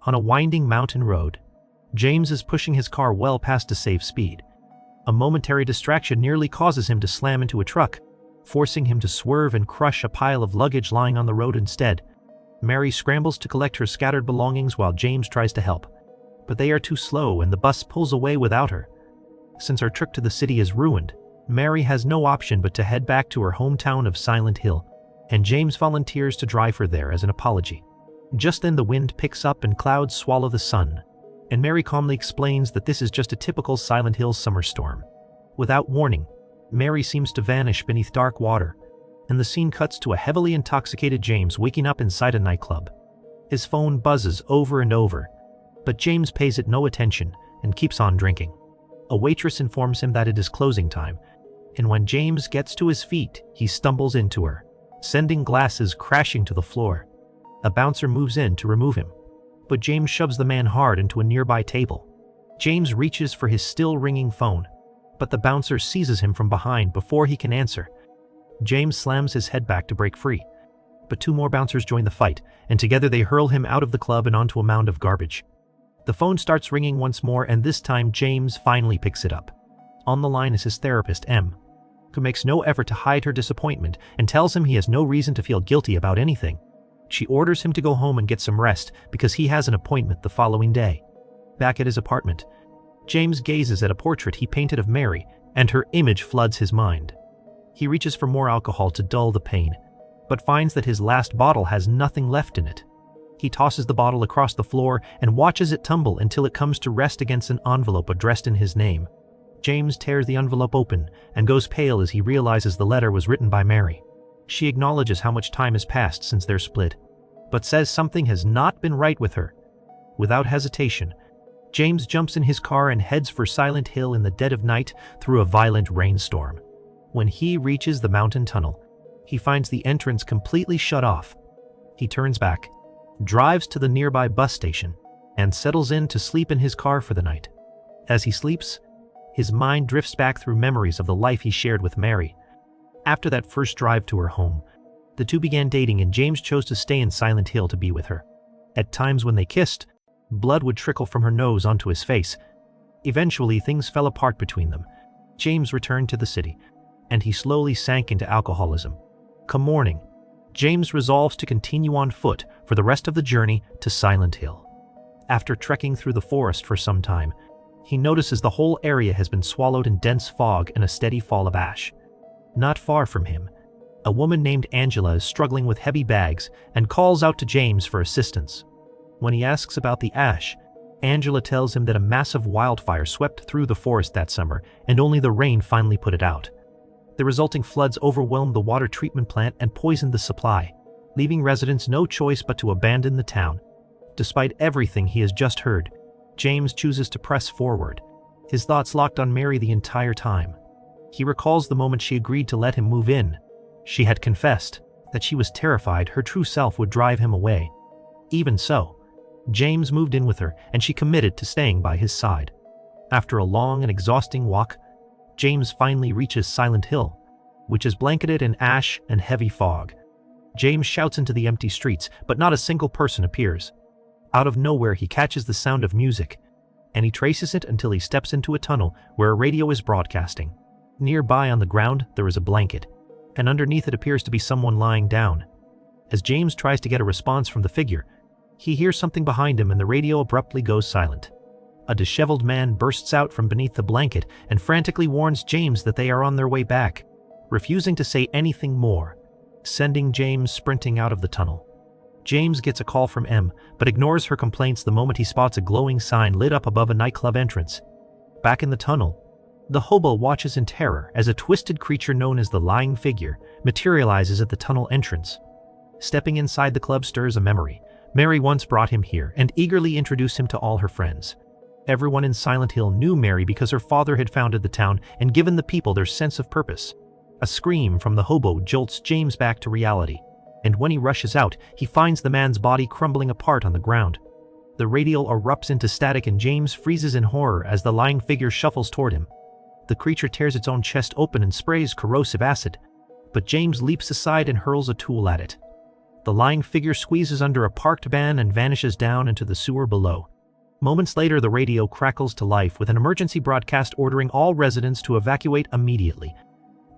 On a winding mountain road, James is pushing his car well past a safe speed. A momentary distraction nearly causes him to slam into a truck, forcing him to swerve and crush a pile of luggage lying on the road instead. Mary scrambles to collect her scattered belongings while James tries to help, but they are too slow and the bus pulls away without her. Since her trip to the city is ruined, Mary has no option but to head back to her hometown of Silent Hill, and James volunteers to drive her there as an apology. Just then the wind picks up and clouds swallow the sun, and Mary calmly explains that this is just a typical Silent Hill summer storm. Without warning, Mary seems to vanish beneath dark water, and the scene cuts to a heavily intoxicated James waking up inside a nightclub. His phone buzzes over and over, but James pays it no attention and keeps on drinking. A waitress informs him that it is closing time, and when James gets to his feet, he stumbles into her, sending glasses crashing to the floor. A bouncer moves in to remove him, but James shoves the man hard into a nearby table. James reaches for his still ringing phone, but the bouncer seizes him from behind before he can answer. James slams his head back to break free, but two more bouncers join the fight, and together they hurl him out of the club and onto a mound of garbage. The phone starts ringing once more, and this time James finally picks it up. On the line is his therapist, M, who makes no effort to hide her disappointment and tells him he has no reason to feel guilty about anything. She orders him to go home and get some rest because he has an appointment the following day. Back at his apartment, James gazes at a portrait he painted of Mary, and her image floods his mind. He reaches for more alcohol to dull the pain, but finds that his last bottle has nothing left in it. He tosses the bottle across the floor and watches it tumble until it comes to rest against an envelope addressed in his name. James tears the envelope open and goes pale as he realizes the letter was written by Mary. She acknowledges how much time has passed since their split, but says something has not been right with her. Without hesitation, James jumps in his car and heads for Silent Hill in the dead of night through a violent rainstorm. When he reaches the mountain tunnel, he finds the entrance completely shut off. He turns back, drives to the nearby bus station, and settles in to sleep in his car for the night. As he sleeps, his mind drifts back through memories of the life he shared with Mary. After that first drive to her home, the two began dating and James chose to stay in Silent Hill to be with her. At times when they kissed, blood would trickle from her nose onto his face. Eventually, things fell apart between them. James returned to the city, and he slowly sank into alcoholism. Come morning, James resolves to continue on foot for the rest of the journey to Silent Hill. After trekking through the forest for some time, he notices the whole area has been swallowed in dense fog and a steady fall of ash. Not far from him, a woman named Angela is struggling with heavy bags and calls out to James for assistance. When he asks about the ash, Angela tells him that a massive wildfire swept through the forest that summer and only the rain finally put it out. The resulting floods overwhelmed the water treatment plant and poisoned the supply, leaving residents no choice but to abandon the town. Despite everything he has just heard, James chooses to press forward, his thoughts locked on Mary the entire time. He recalls the moment she agreed to let him move in. She had confessed that she was terrified her true self would drive him away. Even so, James moved in with her and she committed to staying by his side. After a long and exhausting walk, James finally reaches Silent Hill, which is blanketed in ash and heavy fog. James shouts into the empty streets, but not a single person appears. Out of nowhere, he catches the sound of music, and he traces it until he steps into a tunnel where a radio is broadcasting. Nearby on the ground, there is a blanket, and underneath it appears to be someone lying down. As James tries to get a response from the figure, he hears something behind him and the radio abruptly goes silent. A disheveled man bursts out from beneath the blanket and frantically warns James that they are on their way back, refusing to say anything more, sending James sprinting out of the tunnel. James gets a call from M, but ignores her complaints the moment he spots a glowing sign lit up above a nightclub entrance. Back in the tunnel, the hobo watches in terror as a twisted creature known as the Lying Figure materializes at the tunnel entrance. Stepping inside the club stirs a memory. Mary once brought him here and eagerly introduced him to all her friends. Everyone in Silent Hill knew Mary because her father had founded the town and given the people their sense of purpose. A scream from the hobo jolts James back to reality, and when he rushes out, he finds the man's body crumbling apart on the ground. The radio erupts into static and James freezes in horror as the Lying Figure shuffles toward him. The creature tears its own chest open and sprays corrosive acid, but James leaps aside and hurls a tool at it. The lying figure squeezes under a parked van and vanishes down into the sewer below. Moments later, the radio crackles to life with an emergency broadcast ordering all residents to evacuate immediately.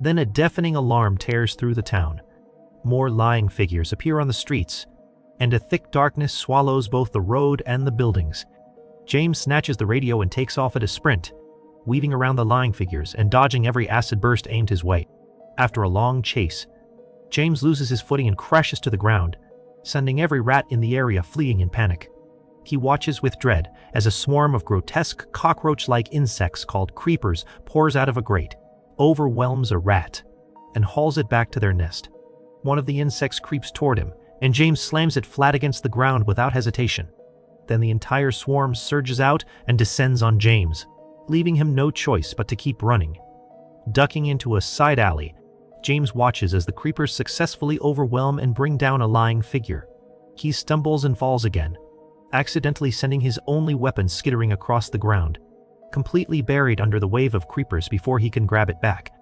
Then a deafening alarm tears through the town. More lying figures appear on the streets, and a thick darkness swallows both the road and the buildings. James snatches the radio and takes off at a sprint, weaving around the lying figures and dodging every acid burst aimed his way. After a long chase, James loses his footing and crashes to the ground, sending every rat in the area fleeing in panic. He watches with dread as a swarm of grotesque cockroach-like insects called creepers pours out of a grate, overwhelms a rat, and hauls it back to their nest. One of the insects creeps toward him, and James slams it flat against the ground without hesitation. Then the entire swarm surges out and descends on James, leaving him no choice but to keep running. Ducking into a side alley, James watches as the creepers successfully overwhelm and bring down a lying figure. He stumbles and falls again, accidentally sending his only weapon skittering across the ground, completely buried under the wave of creepers before he can grab it back.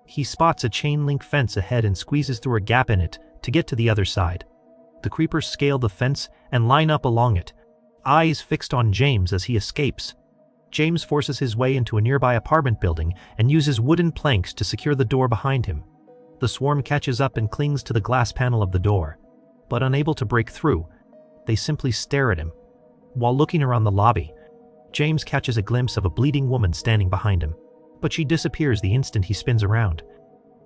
He spots a chain-link fence ahead and squeezes through a gap in it to get to the other side. The creepers scale the fence and line up along it, eyes fixed on James as he escapes. James forces his way into a nearby apartment building and uses wooden planks to secure the door behind him. The swarm catches up and clings to the glass panel of the door, but unable to break through, they simply stare at him. While looking around the lobby, James catches a glimpse of a bleeding woman standing behind him, but she disappears the instant he spins around.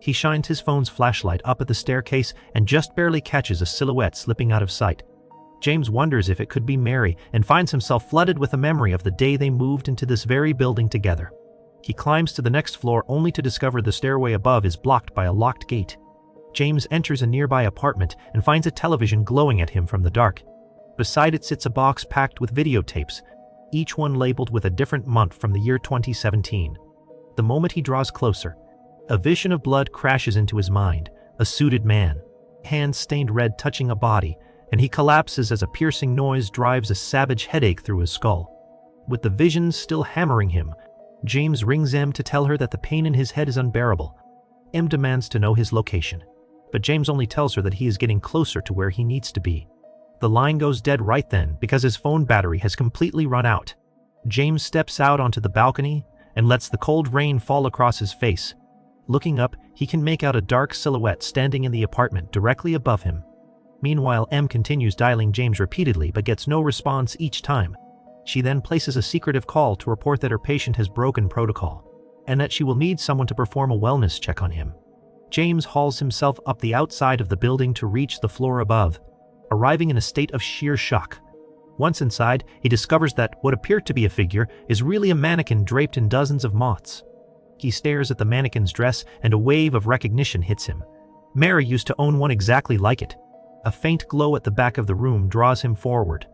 He shines his phone's flashlight up at the staircase and just barely catches a silhouette slipping out of sight. James wonders if it could be Mary and finds himself flooded with a memory of the day they moved into this very building together. He climbs to the next floor only to discover the stairway above is blocked by a locked gate. James enters a nearby apartment and finds a television glowing at him from the dark. Beside it sits a box packed with videotapes, each one labeled with a different month from the year 2017. The moment he draws closer, a vision of blood crashes into his mind, a suited man, hands stained red touching a body, and he collapses as a piercing noise drives a savage headache through his skull. With the visions still hammering him, James rings Em to tell her that the pain in his head is unbearable. Em demands to know his location, but James only tells her that he is getting closer to where he needs to be. The line goes dead right then because his phone battery has completely run out. James steps out onto the balcony and lets the cold rain fall across his face. Looking up, he can make out a dark silhouette standing in the apartment directly above him. Meanwhile, Em continues dialing James repeatedly but gets no response each time. She then places a secretive call to report that her patient has broken protocol, and that she will need someone to perform a wellness check on him. James hauls himself up the outside of the building to reach the floor above, arriving in a state of sheer shock. Once inside, he discovers that what appeared to be a figure is really a mannequin draped in dozens of moths. He stares at the mannequin's dress and a wave of recognition hits him. Mary used to own one exactly like it. A faint glow at the back of the room draws him forward,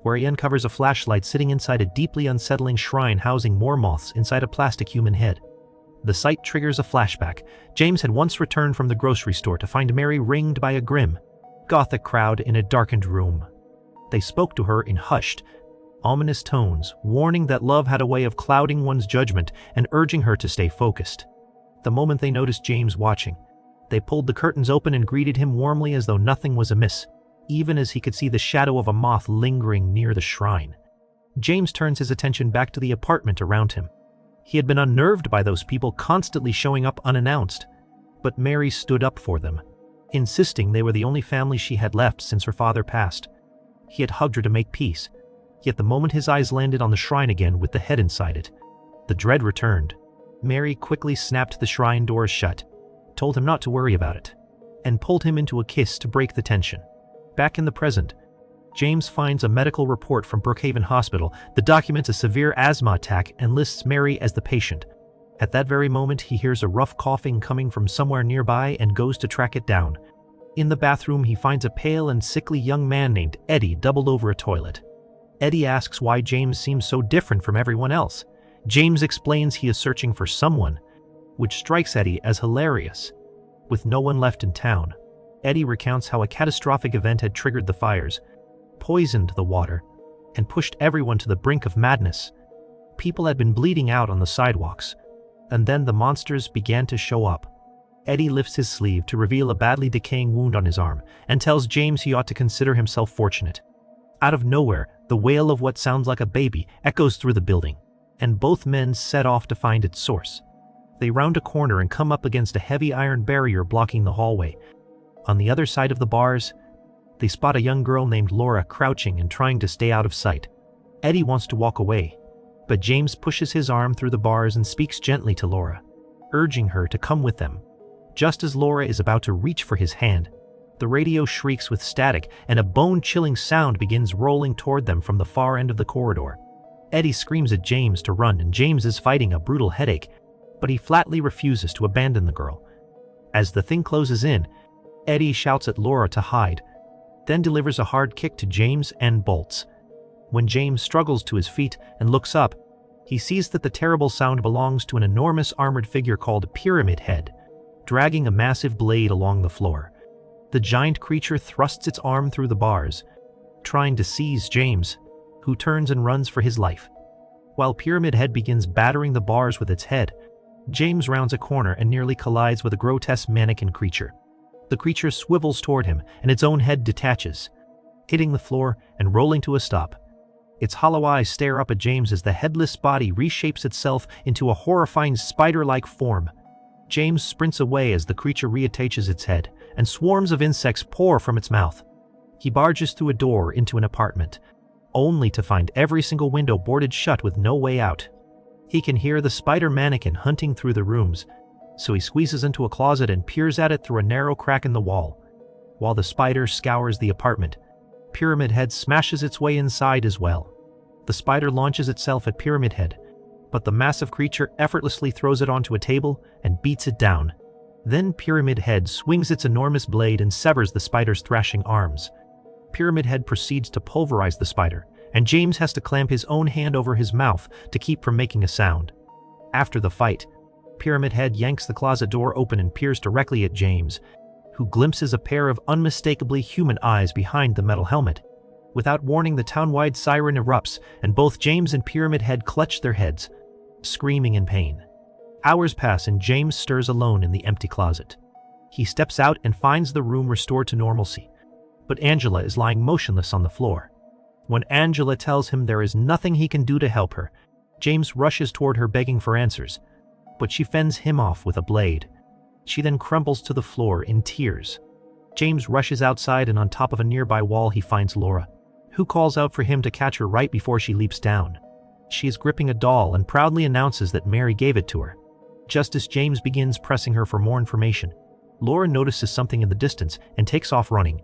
where he uncovers a flashlight sitting inside a deeply unsettling shrine housing more moths inside a plastic human head. The sight triggers a flashback. James had once returned from the grocery store to find Mary ringed by a grim, gothic crowd in a darkened room. They spoke to her in hushed, ominous tones, warning that love had a way of clouding one's judgment and urging her to stay focused. The moment they noticed James watching, they pulled the curtains open and greeted him warmly as though nothing was amiss, even as he could see the shadow of a moth lingering near the shrine. James turns his attention back to the apartment around him. He had been unnerved by those people constantly showing up unannounced, but Mary stood up for them, insisting they were the only family she had left since her father passed. He had hugged her to make peace, yet the moment his eyes landed on the shrine again with the head inside it, the dread returned. Mary quickly snapped the shrine doors shut, told him not to worry about it, and pulled him into a kiss to break the tension. Back in the present, James finds a medical report from Brookhaven Hospital that documents a severe asthma attack and lists Mary as the patient. At that very moment, he hears a rough coughing coming from somewhere nearby and goes to track it down. In the bathroom, he finds a pale and sickly young man named Eddie doubled over a toilet. Eddie asks why James seems so different from everyone else. James explains he is searching for someone, which strikes Eddie as hilarious. With no one left in town, Eddie recounts how a catastrophic event had triggered the fires, poisoned the water, and pushed everyone to the brink of madness. People had been bleeding out on the sidewalks, and then the monsters began to show up. Eddie lifts his sleeve to reveal a badly decaying wound on his arm and tells James he ought to consider himself fortunate. Out of nowhere, the wail of what sounds like a baby echoes through the building, and both men set off to find its source. They round a corner and come up against a heavy iron barrier blocking the hallway. On the other side of the bars, they spot a young girl named Laura crouching and trying to stay out of sight. Eddie wants to walk away, but James pushes his arm through the bars and speaks gently to Laura, urging her to come with them. Just as Laura is about to reach for his hand, the radio shrieks with static and a bone-chilling sound begins rolling toward them from the far end of the corridor. Eddie screams at James to run, and James is fighting a brutal headache, but he flatly refuses to abandon the girl. As the thing closes in, Eddie shouts at Laura to hide, then delivers a hard kick to James and bolts. When James struggles to his feet and looks up, he sees that the terrible sound belongs to an enormous armored figure called Pyramid Head, dragging a massive blade along the floor. The giant creature thrusts its arm through the bars, trying to seize James, who turns and runs for his life. While Pyramid Head begins battering the bars with its head, James rounds a corner and nearly collides with a grotesque mannequin creature. The creature swivels toward him, and its own head detaches, hitting the floor and rolling to a stop. Its hollow eyes stare up at James as the headless body reshapes itself into a horrifying spider-like form. James sprints away as the creature reattaches its head, and swarms of insects pour from its mouth. He barges through a door into an apartment, only to find every single window boarded shut with no way out. He can hear the spider mannequin hunting through the rooms, so he squeezes into a closet and peers at it through a narrow crack in the wall. While the spider scours the apartment, Pyramid Head smashes its way inside as well. The spider launches itself at Pyramid Head, but the massive creature effortlessly throws it onto a table and beats it down. Then Pyramid Head swings its enormous blade and severs the spider's thrashing arms. Pyramid Head proceeds to pulverize the spider, and James has to clamp his own hand over his mouth to keep from making a sound. After the fight, Pyramid Head yanks the closet door open and peers directly at James, who glimpses a pair of unmistakably human eyes behind the metal helmet. Without warning, the town-wide siren erupts, and both James and Pyramid Head clutch their heads, screaming in pain. Hours pass and James stirs alone in the empty closet. He steps out and finds the room restored to normalcy, but Angela is lying motionless on the floor. When Angela tells him there is nothing he can do to help her, James rushes toward her begging for answers, but she fends him off with a blade. She then crumbles to the floor in tears. James rushes outside, and on top of a nearby wall he finds Laura, who calls out for him to catch her right before she leaps down. She is gripping a doll and proudly announces that Mary gave it to her. Just as James begins pressing her for more information, Laura notices something in the distance and takes off running.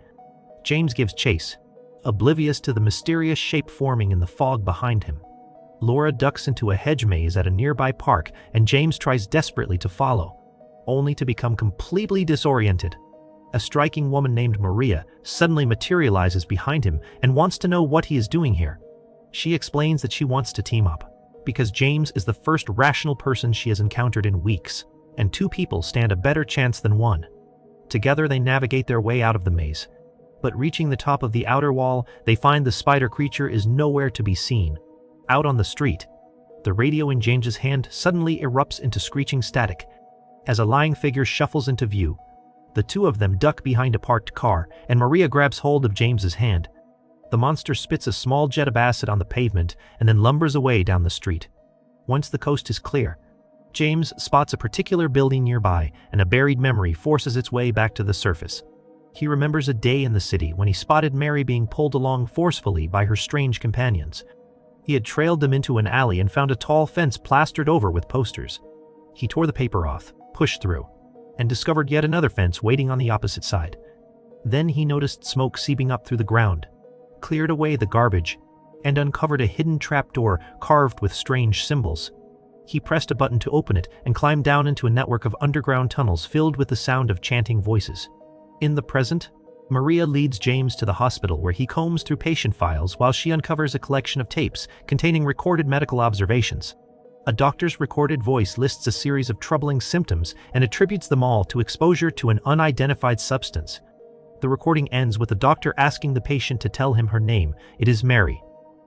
James gives chase, oblivious to the mysterious shape forming in the fog behind him. Laura ducks into a hedge maze at a nearby park, and James tries desperately to follow, only to become completely disoriented. A striking woman named Maria suddenly materializes behind him and wants to know what he is doing here. She explains that she wants to team up, because James is the first rational person she has encountered in weeks, and two people stand a better chance than one. Together they navigate their way out of the maze, but reaching the top of the outer wall, they find the spider creature is nowhere to be seen. Out on the street, the radio in James's hand suddenly erupts into screeching static. As a lying figure shuffles into view, the two of them duck behind a parked car, and Maria grabs hold of James's hand. The monster spits a small jet of acid on the pavement and then lumbers away down the street. Once the coast is clear, James spots a particular building nearby, and a buried memory forces its way back to the surface. He remembers a day in the city when he spotted Mary being pulled along forcefully by her strange companions. He had trailed them into an alley and found a tall fence plastered over with posters. He tore the paper off, pushed through, and discovered yet another fence waiting on the opposite side. Then he noticed smoke seeping up through the ground, cleared away the garbage, and uncovered a hidden trapdoor carved with strange symbols. He pressed a button to open it and climbed down into a network of underground tunnels filled with the sound of chanting voices. In the present, Maria leads James to the hospital, where he combs through patient files while she uncovers a collection of tapes containing recorded medical observations. A doctor's recorded voice lists a series of troubling symptoms and attributes them all to exposure to an unidentified substance. The recording ends with the doctor asking the patient to tell him her name. It is Mary.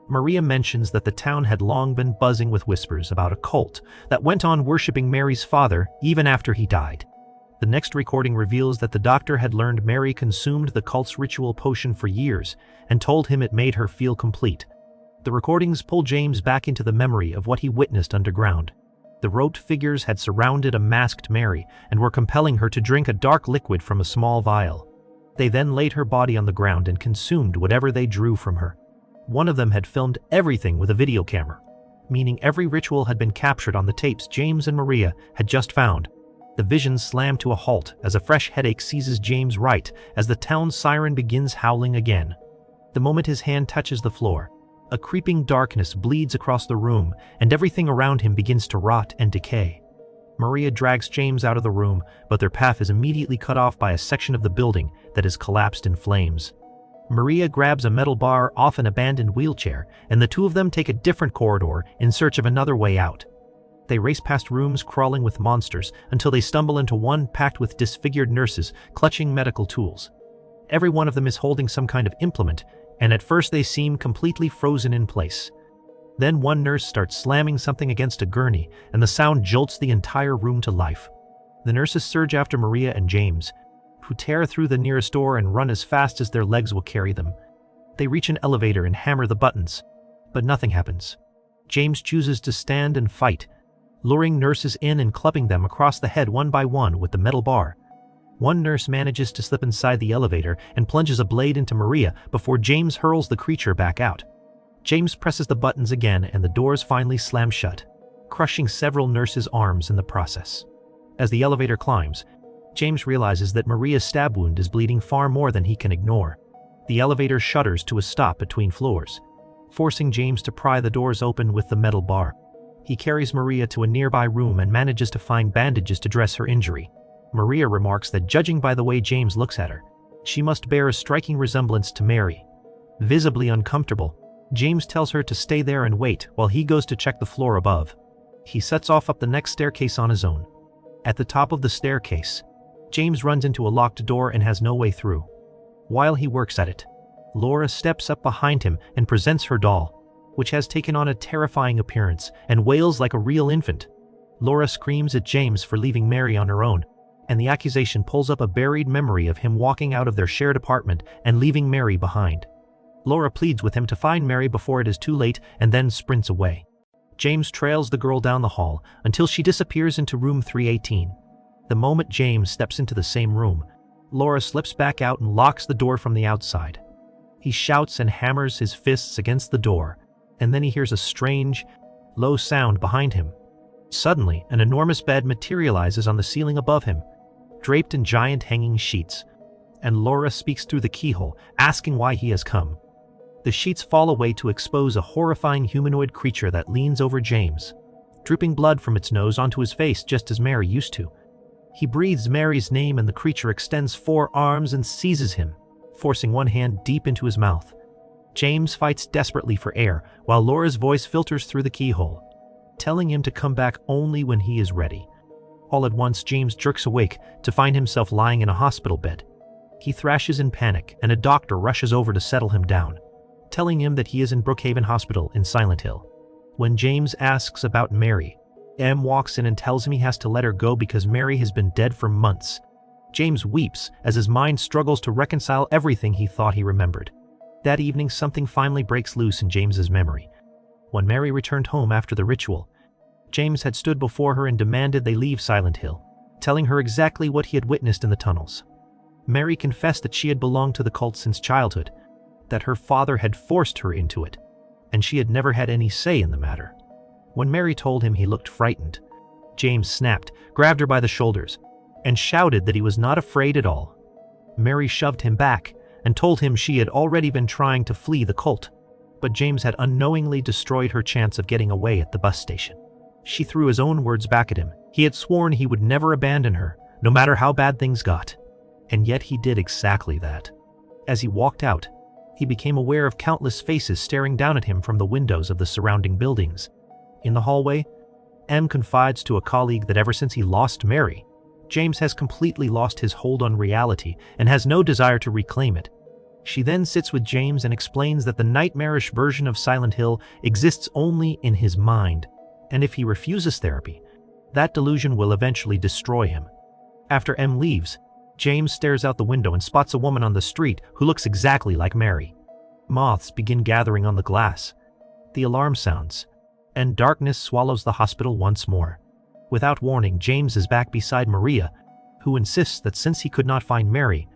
Maria mentions that the town had long been buzzing with whispers about a cult that went on worshipping Mary's father even after he died. The next recording reveals that the doctor had learned Mary consumed the cult's ritual potion for years and told him it made her feel complete. The recordings pull James back into the memory of what he witnessed underground. The robed figures had surrounded a masked Mary and were compelling her to drink a dark liquid from a small vial. They then laid her body on the ground and consumed whatever they drew from her. One of them had filmed everything with a video camera, meaning every ritual had been captured on the tapes James and Maria had just found. The visions slam to a halt as a fresh headache seizes James right as the town siren begins howling again. The moment his hand touches the floor, a creeping darkness bleeds across the room and everything around him begins to rot and decay. Maria drags James out of the room, but their path is immediately cut off by a section of the building that is collapsed in flames. Maria grabs a metal bar off an abandoned wheelchair, and the two of them take a different corridor in search of another way out. They race past rooms crawling with monsters until they stumble into one packed with disfigured nurses clutching medical tools. Every one of them is holding some kind of implement, and at first they seem completely frozen in place. Then one nurse starts slamming something against a gurney, and the sound jolts the entire room to life. The nurses surge after Maria and James, who tear through the nearest door and run as fast as their legs will carry them. They reach an elevator and hammer the buttons, but nothing happens. James chooses to stand and fight, luring nurses in and clubbing them across the head one by one with the metal bar. One nurse manages to slip inside the elevator and plunges a blade into Maria before James hurls the creature back out. James presses the buttons again and the doors finally slam shut, crushing several nurses' arms in the process. As the elevator climbs, James realizes that Maria's stab wound is bleeding far more than he can ignore. The elevator shudders to a stop between floors, forcing James to pry the doors open with the metal bar. He carries Maria to a nearby room and manages to find bandages to dress her injury. Maria remarks that judging by the way James looks at her, she must bear a striking resemblance to Mary. Visibly uncomfortable, James tells her to stay there and wait while he goes to check the floor above. He sets off up the next staircase on his own. At the top of the staircase, James runs into a locked door and has no way through. While he works at it, Laura steps up behind him and presents her doll, which has taken on a terrifying appearance and wails like a real infant. Laura screams at James for leaving Mary on her own, and the accusation pulls up a buried memory of him walking out of their shared apartment and leaving Mary behind. Laura pleads with him to find Mary before it is too late and then sprints away. James trails the girl down the hall until she disappears into room 318. The moment James steps into the same room, Laura slips back out and locks the door from the outside. He shouts and hammers his fists against the door, and then he hears a strange, low sound behind him. Suddenly, an enormous bed materializes on the ceiling above him, draped in giant hanging sheets, and Laura speaks through the keyhole, asking why he has come. The sheets fall away to expose a horrifying humanoid creature that leans over James, dripping blood from its nose onto his face just as Mary used to. He breathes Mary's name and the creature extends 4 arms and seizes him, forcing one hand deep into his mouth. James fights desperately for air while Laura's voice filters through the keyhole, telling him to come back only when he is ready. All at once, James jerks awake to find himself lying in a hospital bed. He thrashes in panic and a doctor rushes over to settle him down, telling him that he is in Brookhaven Hospital in Silent Hill. When James asks about Mary, Em walks in and tells him he has to let her go because Mary has been dead for months. James weeps as his mind struggles to reconcile everything he thought he remembered. That evening, something finally breaks loose in James's memory. When Mary returned home after the ritual, James had stood before her and demanded they leave Silent Hill, telling her exactly what he had witnessed in the tunnels. Mary confessed that she had belonged to the cult since childhood, that her father had forced her into it, and she had never had any say in the matter. When Mary told him, he looked frightened. James snapped, grabbed her by the shoulders, and shouted that he was not afraid at all. Mary shoved him back and told him she had already been trying to flee the cult, but James had unknowingly destroyed her chance of getting away at the bus station. She threw his own words back at him. He had sworn he would never abandon her, no matter how bad things got. And yet he did exactly that. As he walked out, he became aware of countless faces staring down at him from the windows of the surrounding buildings. In the hallway, Em confides to a colleague that ever since he lost Mary, James has completely lost his hold on reality and has no desire to reclaim it. She then sits with James and explains that the nightmarish version of Silent Hill exists only in his mind, and if he refuses therapy, that delusion will eventually destroy him. After M leaves, James stares out the window and spots a woman on the street who looks exactly like Mary. Moths begin gathering on the glass. The alarm sounds, and darkness swallows the hospital once more. Without warning, James is back beside Maria, who insists that since he could not find Mary,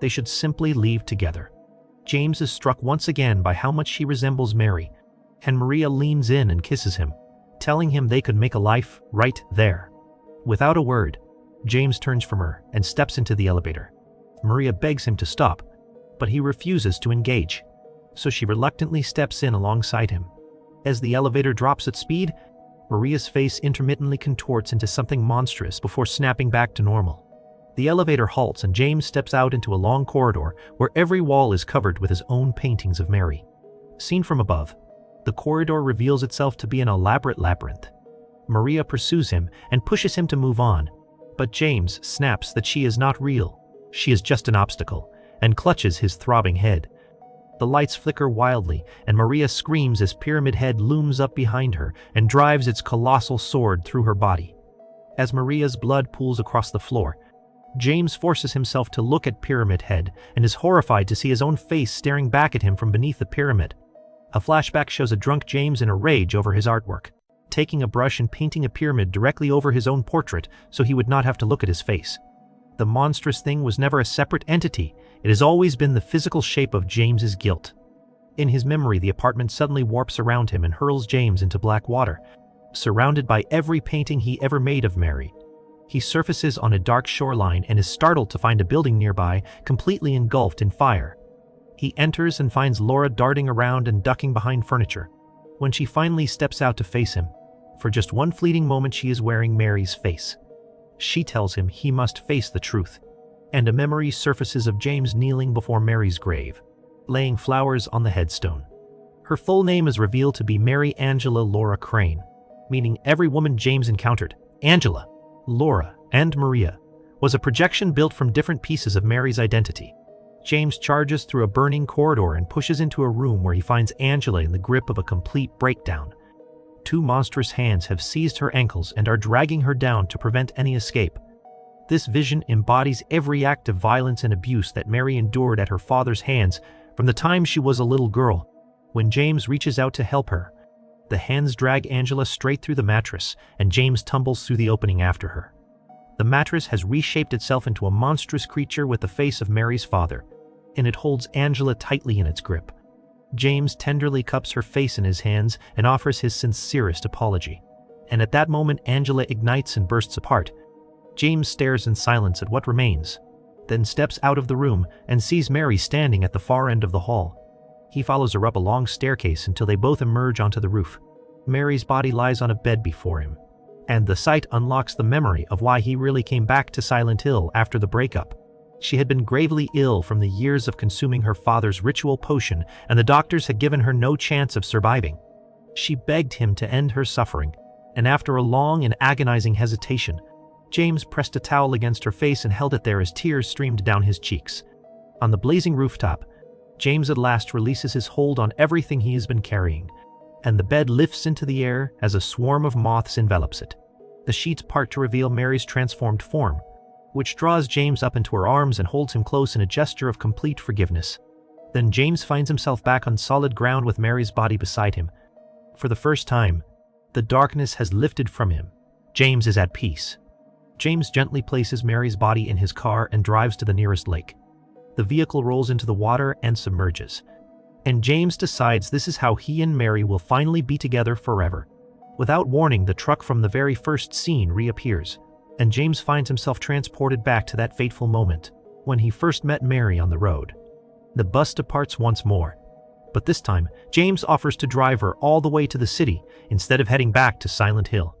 they should simply leave together. James is struck once again by how much she resembles Mary, and Maria leans in and kisses him, telling him they could make a life right there. Without a word, James turns from her and steps into the elevator. Maria begs him to stop, but he refuses to engage, so she reluctantly steps in alongside him. As the elevator drops at speed, Maria's face intermittently contorts into something monstrous before snapping back to normal. The elevator halts and James steps out into a long corridor where every wall is covered with his own paintings of Mary. Seen from above, the corridor reveals itself to be an elaborate labyrinth. Maria pursues him and pushes him to move on, but James snaps that she is not real. She is just an obstacle, and clutches his throbbing head. The lights flicker wildly, and Maria screams as Pyramid Head looms up behind her and drives its colossal sword through her body. As Maria's blood pools across the floor, James forces himself to look at Pyramid Head and is horrified to see his own face staring back at him from beneath the pyramid. A flashback shows a drunk James in a rage over his artwork, taking a brush and painting a pyramid directly over his own portrait so he would not have to look at his face. The monstrous thing was never a separate entity. It has always been the physical shape of James's guilt. In his memory, the apartment suddenly warps around him and hurls James into black water, surrounded by every painting he ever made of Mary. He surfaces on a dark shoreline and is startled to find a building nearby completely engulfed in fire. He enters and finds Laura darting around and ducking behind furniture. When she finally steps out to face him, for just one fleeting moment she is wearing Mary's face. She tells him he must face the truth, and a memory surfaces of James kneeling before Mary's grave, laying flowers on the headstone. Her full name is revealed to be Mary Angela Laura Crane, meaning every woman James encountered, Angela, Laura, and Maria, was a projection built from different pieces of Mary's identity. James charges through a burning corridor and pushes into a room where he finds Angela in the grip of a complete breakdown. Two monstrous hands have seized her ankles and are dragging her down to prevent any escape. This vision embodies every act of violence and abuse that Mary endured at her father's hands from the time she was a little girl. When James reaches out to help her, the hands drag Angela straight through the mattress, and James tumbles through the opening after her. The mattress has reshaped itself into a monstrous creature with the face of Mary's father, and it holds Angela tightly in its grip. James tenderly cups her face in his hands and offers his sincerest apology. And at that moment, Angela ignites and bursts apart. James stares in silence at what remains, then steps out of the room and sees Mary standing at the far end of the hall. He follows her up a long staircase until they both emerge onto the roof. Mary's body lies on a bed before him, and the sight unlocks the memory of why he really came back to Silent Hill after the breakup. She had been gravely ill from the years of consuming her father's ritual potion, and the doctors had given her no chance of surviving. She begged him to end her suffering, and after a long and agonizing hesitation, James pressed a towel against her face and held it there as tears streamed down his cheeks. On the blazing rooftop, James at last releases his hold on everything he has been carrying, and the bed lifts into the air as a swarm of moths envelops it. The sheets part to reveal Mary's transformed form, which draws James up into her arms and holds him close in a gesture of complete forgiveness. Then James finds himself back on solid ground with Mary's body beside him. For the first time, the darkness has lifted from him. James is at peace. James gently places Mary's body in his car and drives to the nearest lake. The vehicle rolls into the water and submerges, and James decides this is how he and Mary will finally be together forever. Without warning, the truck from the very first scene reappears, and James finds himself transported back to that fateful moment when he first met Mary on the road. The bus departs once more, but this time James offers to drive her all the way to the city instead of heading back to Silent Hill.